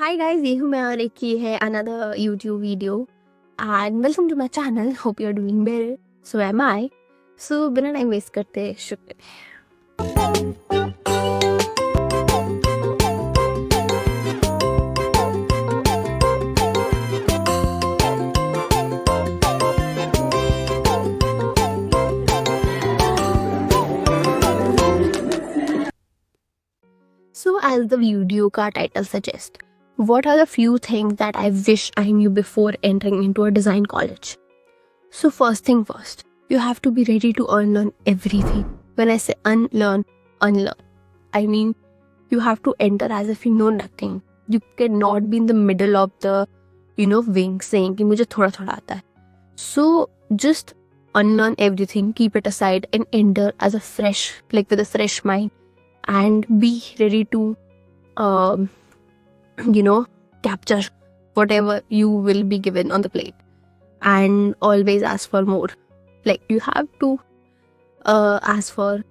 Hi guys, ये हूँ मैं और एक ये है another YouTube video and welcome to my channel. Hope you are doing well. So am I. So बिना टाइम वेस्ट करते शुरू करें। So as the video का title suggests, what are the few things that I wish I knew before entering into a design college? So first thing first, you have to be ready to unlearn everything. When I say unlearn, I mean you have to enter as if you know nothing. You cannot be in the middle of the, wing saying कि मुझे थोड़ा थोड़ा आता है. So just unlearn everything, keep it aside and enter as a fresh, with a fresh mind and be ready to, capture whatever you will be given on the plate. And always ask for more. You have to ask for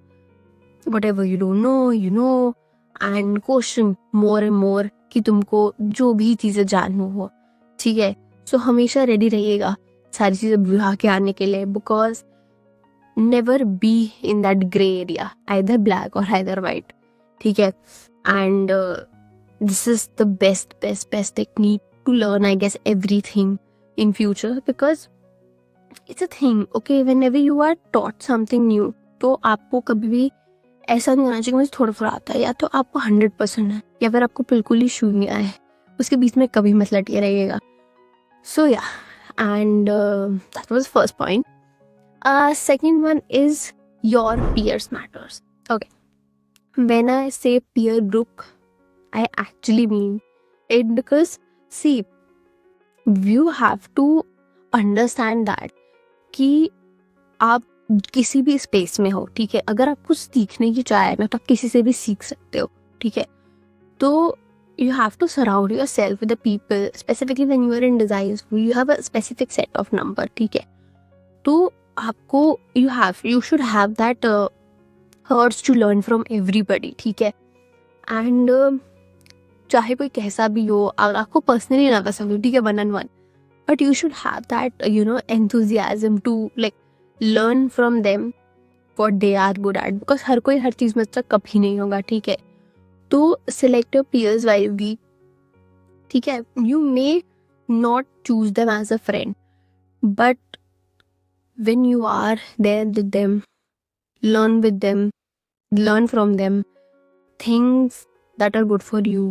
whatever you don't know, and question more and more कि तुमको जो भी चीज़ें जानना हो, ठीक है. सो हमेशा रेडी रहिएगा सारी चीज़ें बुला के आने के लिए, because never be in that grey area, either black or either white, ठीक है. And this is the best technique to learn, I guess, everything in future, because it's a thing, okay, whenever you are taught something new, तो आपको कभी भी ऐसा नहीं होना चाहिए मुझे थोड़ा थोड़ा आता है, या तो आपको 100% है या फिर आपको बिल्कुल ही शून्य है. उसके बीच में कभी मत लटिए रहिएगा. सो या, and that was first point. Second one is your peers matters. Okay, when I say peer group, I actually mean it, because see, you have to understand that कि आप किसी भी स्पेस में हो, ठीक है. अगर आप कुछ सीखने की चाहे ना, तो आप किसी से भी सीख सकते हो, ठीक है. तो you have to surround yourself with the people, specifically when you are in design school, you have a specific set of number, ठीक है. तो आपको you should have that urge to learn from everybody, ठीक है. And चाहे कोई कैसा भी हो, आपको पर्सनली ना पसंद हो, ठीक है, 1-on-1, but you should have that enthusiasm to learn from them what they are good at, because हर कोई हर चीज़ में तक कभी नहीं होगा, ठीक है. तो सिलेक्ट योर पीयर्स वाइजली, ठीक है. You may not choose them as a friend, but when you are there with them, learn with them, learn from them things that are good for you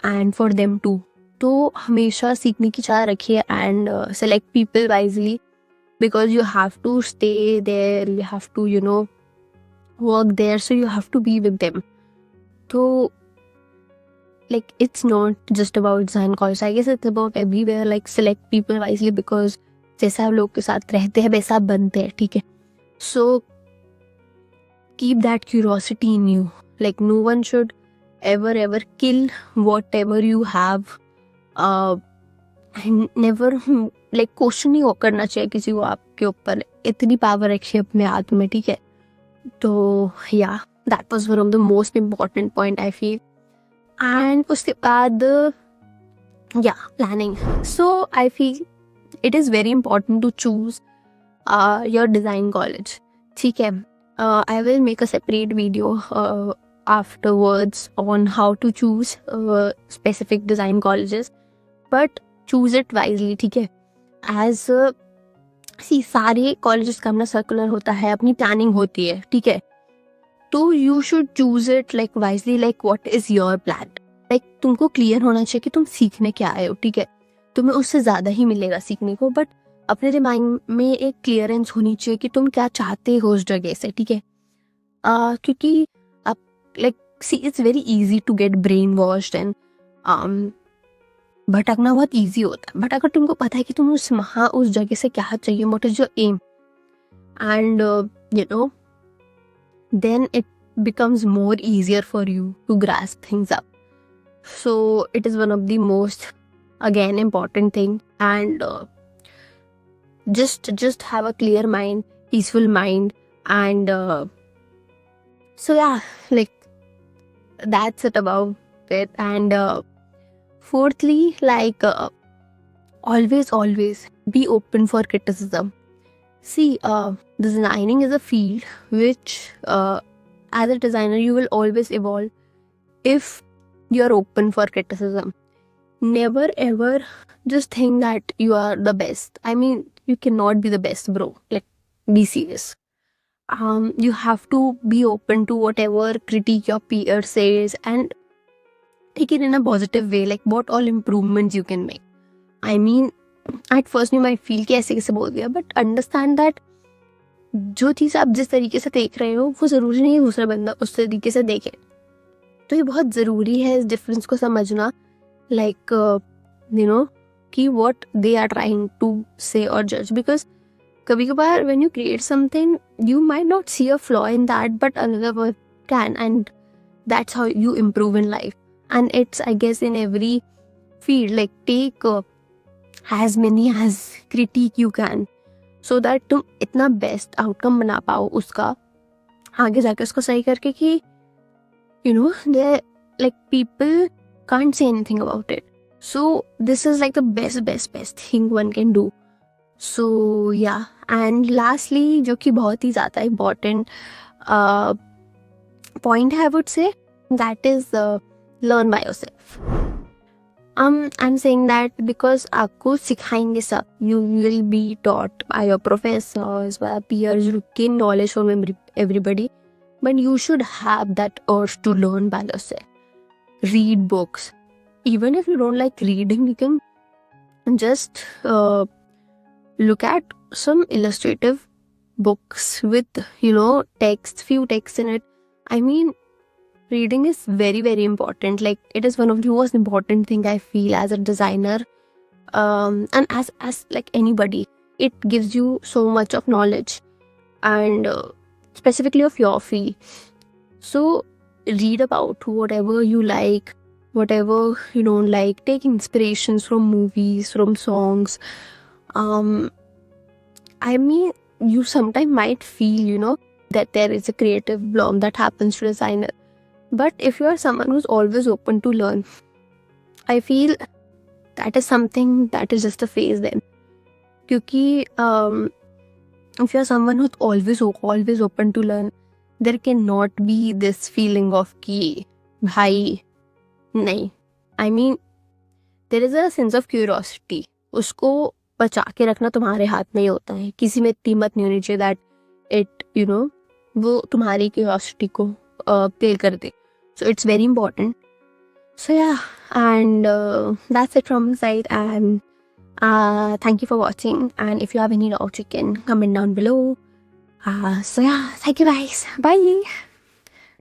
and for them too. तो हमेशा सीखने की चाह रखिए and select people wisely, because you have to stay there, you have to work there, so you have to be with them. तो it's not just about design college, I guess it's about everywhere. Select people wisely, because जैसा आप लोग के साथ रहते हैं वैसा आप बनते हैं, ठीक है. So keep that curiosity in you. No one should ever kill whatever you have. never question नहीं करना चाहिए किसी को आपके ऊपर. इतनी पावर रखिए अपने हाथ में, ठीक है. तो yeah, that was one of the most important point I feel. And उसके बाद yeah, planning. So I feel it is very important to choose your design college, ठीक है. I will make a separate video afterwards on how to choose specific design colleges, but choose it wisely, ठीक है. As see, सारे colleges का अपना circular होता है, अपनी planning होती है, ठीक है. तो you should choose it wisely, what is your plan. तुमको clear होना चाहिए कि तुम सीखने क्या आए हो, ठीक है. तुम्हें उससे ज़्यादा ही मिलेगा सीखने को, बट अपने दिमाग में एक क्लियरेंस होनी चाहिए कि तुम क्या चाहते हो उस जगह से, ठीक है. क्योंकि आप see, it's very easy to get brainwashed and भटकना बहुत इजी होता है. बट अगर तुमको पता है कि तुम उस जगह से क्या चाहिए, what is your aim, and then it becomes more easier for you to grasp things up. So it is one of the most, again, important thing. And just have a clear mind, peaceful mind, and so yeah, that's it about it. And Fourthly, like always be open for criticism. See, designing is a field which, as a designer, you will always evolve if you're open for criticism. Never ever just think that you are the best. I mean, you cannot be the best, bro. Like, be serious. You have to be open to whatever critique your peer says and take it in a positive way, like what all improvements you can make. I mean, at first you might feel कि ऐसे कैसे बोल दिया, but understand that जो चीज़ आप जिस तरीके से देख रहे हो वो ज़रूरी नहीं है दूसरा बंदा उस तरीके से देखे. तो ये बहुत ज़रूरी है इस डिफरेंस को समझना, लाइक यू नो कि what they are trying to say or judge. Because कभी कभार when you create something you might not see a flaw in that, but another one can, and that's how you improve in life. And it's, I guess, in every field, like take as many as critique you can, so that तुम इतना best outcome बना पाओ उसका आगे जाके उसको सही करके कि you know they like people can't say anything about it. So this is like the best thing one can do. So yeah, and lastly जो कि बहुत ही ज़्यादा important point है, I would say, that is learn by yourself. I'm saying that because आपको सिखाएंगे सब, you will be taught by your professors, by peers, you gain knowledge from everybody, but you should have that urge to learn by yourself. Read books. Even if you don't like reading, you can just look at some illustrative books with, few texts in it. I mean, reading is very important. Like, it is one of the most important thing I feel as a designer, and as like anybody. It gives you so much of knowledge, and specifically of your field. So read about whatever you like, whatever you don't like. Take inspirations from movies, from songs. I mean, you sometimes might feel, that there is a creative block that happens to designer. But if you are someone who's always open to learn, I feel that is something that is just a phase then. Because if you are someone who's always open to learn, there cannot be this feeling of ki bhai nahi. I mean, there is a sense of curiosity. उसको बचा के रखना तुम्हारे हाथ में ही होता है. किसी में इतनी हिम्मत नहीं होनी चाहिए that it वो तुम्हारी क्यूरियोसिटी को प्ले कर दे. So it's very important. So yeah, and that's it from my side, and thank you for watching, and if you have any doubts you can comment down below. So yeah, thank you guys, bye.